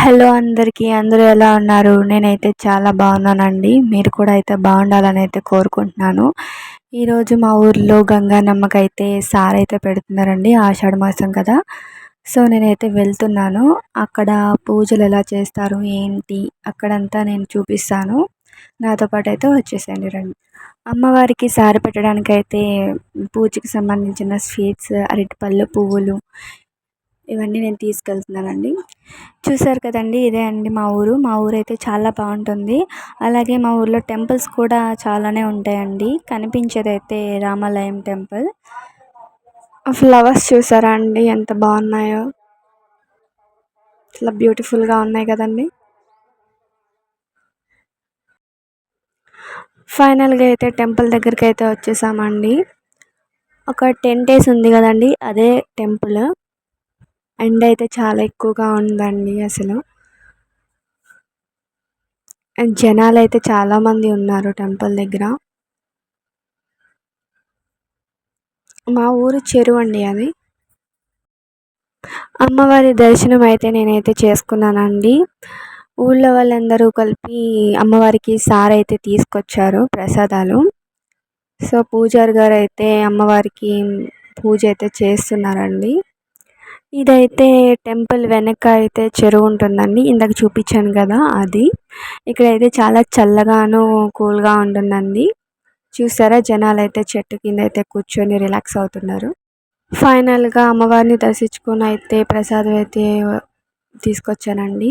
Hello అందరికీ. అందరూ ఎలా ఉన్నారు? నేనైతే చాలా బాగున్నానండి. మీరు కూడా అయితే బాగుండాలని అయితే కోరుకుంటున్నాను. ఈరోజు మా ఊర్లో గంగానమ్మకైతే సారైతే పెడుతున్నారండి. ఆషాఢ మాసం కదా! సో, నేనైతే వెళ్తున్నాను. అక్కడ పూజలు ఎలా చేస్తారు, ఏంటి అక్కడంతా నేను చూపిస్తాను. నాతో పాటు అయితే వచ్చేసేయండి రండి. అమ్మవారికి సారె పెట్టడానికైతే పూజకి సంబంధించిన స్వీట్స్, అరటిపళ్ళు, పువ్వులు ఇవన్నీ నేను తీసుకెళ్తున్నానండి. చూసారు కదండి, ఇదే అండి మా ఊరు. మా ఊరైతే చాలా బాగుంటుంది. అలాగే మా ఊర్లో టెంపుల్స్ కూడా చాలానే ఉంటాయండి. కనిపించేదైతే రామాలయం టెంపుల్. ఫ్లవర్స్ చూసారా అండి ఎంత బాగున్నాయో? చాలా బ్యూటిఫుల్గా ఉన్నాయి కదండి. ఫైనల్గా అయితే టెంపుల్ దగ్గరికి అయితే వచ్చేసామండి. ఒక 10 days ఉంది కదండి, అదే టెంపుల్. ఎండ అయితే చాలా ఎక్కువగా ఉందండి. అసలు జనాలు అయితే చాలా మంది ఉన్నారు టెంపుల్ దగ్గర. మా ఊరు చెరువు అండి అది. అమ్మవారి దర్శనం అయితే నేనైతే చేసుకున్నానండి. ఊళ్ళో వాళ్ళందరూ కలిపి అమ్మవారికి సారైతే తీసుకొచ్చారు ప్రసాదాలు. సో పూజారి గారు అయితే అమ్మవారికి పూజ అయితే చేస్తున్నారండి. ఇదైతే టెంపుల్ వెనక అయితే చెరువు ఉంటుందండి. ఇందాక చూపించాను కదా అది. ఇక్కడైతే చాలా చల్లగాను కూల్గా ఉంటుందండి. చూసారా, జనాలు అయితే చెట్టు కింద అయితే కూర్చొని రిలాక్స్ అవుతున్నారు. ఫైనల్గా అమ్మవారిని దర్శించుకొని అయితే ప్రసాదం అయితే తీసుకొచ్చానండి.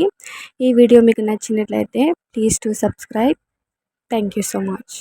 ఈ వీడియో మీకు నచ్చినట్లయితే please to subscribe. Thank you so much.